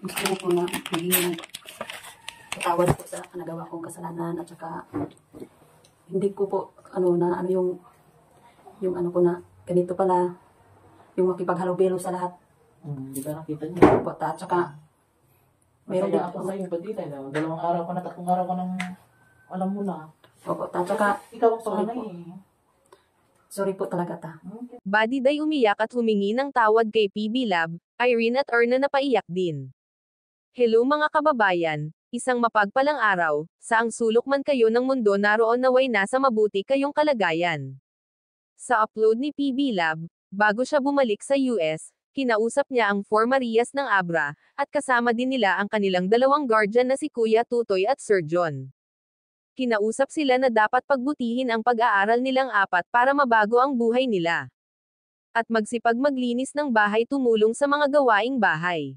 Gusto ko po na maging patawad po sa nagawa kong kasalanan at saka hindi ko po yung ano ko na ganito pala yung makipaghalubilo sa lahat. Di ba nakita niyo? Po, at saka meron din ako sa iyo padita. Dalawang araw ka na, tatlong araw ka nang alam mo na. Opo, at saka ikaw ang panganay eh. Sorry po talaga ta. Badiday umiyak at humingi ng tawad kay PB Lab, Irene at Erna na paiyak din. Hello mga kababayan, isang mapagpalang araw, saang sulok man kayo ng mundo naroon naway nasa mabuti kayong kalagayan. Sa upload ni PB Lab, bago siya bumalik sa US, kinausap niya ang 4 Marias ng Abra, at kasama din nila ang kanilang dalawang guardian na si Kuya Tutoy at Sir John. Kinausap sila na dapat pagbutihin ang pag-aaral nilang apat para mabago ang buhay nila. At magsipag maglinis ng bahay tumulong sa mga gawaing bahay.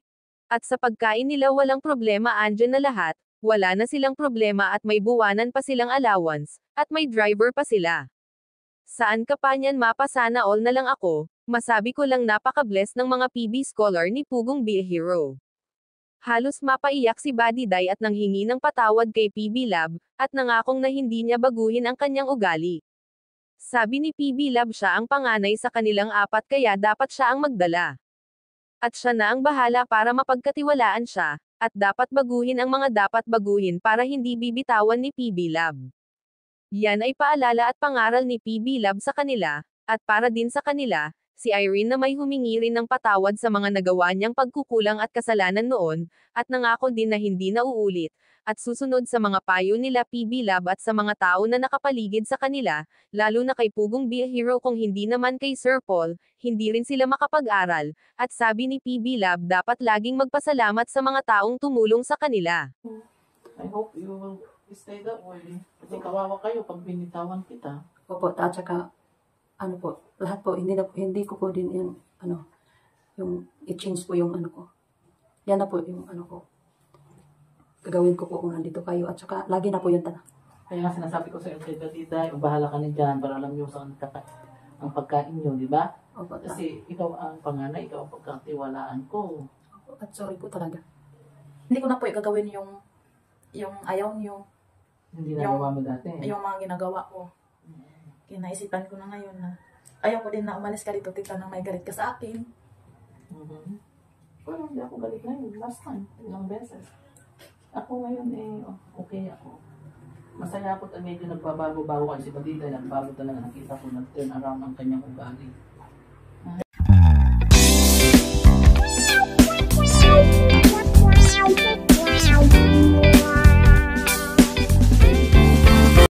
At sa pagkain nila walang problema andyan na lahat, wala na silang problema at may buwanan pa silang allowance, at may driver pa sila. Saan ka pa niyan mapasana all na lang ako, masabi ko lang napaka-bless ng mga PB scholar ni Pugong Be a Hero. Halos mapaiyak si Badiday at nanghingi ng patawad kay PB Lab, at nangakong na hindi niya baguhin ang kanyang ugali. Sabi ni PB Lab siya ang panganay sa kanilang apat kaya dapat siya ang magdala. At siya na ang bahala para mapagkatiwalaan siya, at dapat baguhin ang mga dapat baguhin para hindi bibitawan ni PB Lab. Yan ay paalala at pangaral ni PB Lab sa kanila, at para din sa kanila, si Irene na may humingi rin ng patawad sa mga nagawa niyang pagkukulang at kasalanan noon, at nangako din na hindi na uulit, at susunod sa mga payo nila PB Lab at sa mga tao na nakapaligid sa kanila, lalo na kay Pugong Be a Hero kung hindi naman kay Sir Paul, hindi rin sila makapag-aral, at sabi ni PB Lab dapat laging magpasalamat sa mga taong tumulong sa kanila. I hope you will stay that way. Kasi kawawa kayo pag binitawan kita. Opo, at saka ano po, lahat po, hindi ko po din yung, yung i-change po yung ano ko. Yan na po yung ano ko. Gagawin ko po kung nandito kayo. At saka, lagi na po yung tanong. Kaya nga sinasabi ko sa iyo, Tita, bahala ka na dyan para alam niyo saan ang pagkain niyo, di ba? Opo, kasi ikaw ang panganay, ikaw ang pagkatiwalaan ko. Opo, at sorry po talaga. Hindi ko na po gagawin yung ayaw niyo. Hindi nagawa mo dati. Yung mga ginagawa ko. Kinaisipan ko na ngayon na ayaw ko din na umalis ka dito, Tita, nang may galit ka sa akin. Well, hindi ako galit ngayon. Last time, ilang beses. Ako ngayon okay ako. Masaya ako at medyo nagbabago-bago kasi Badita, nagbago talaga. Nakita ko nag-turn around ang kanyang ugali.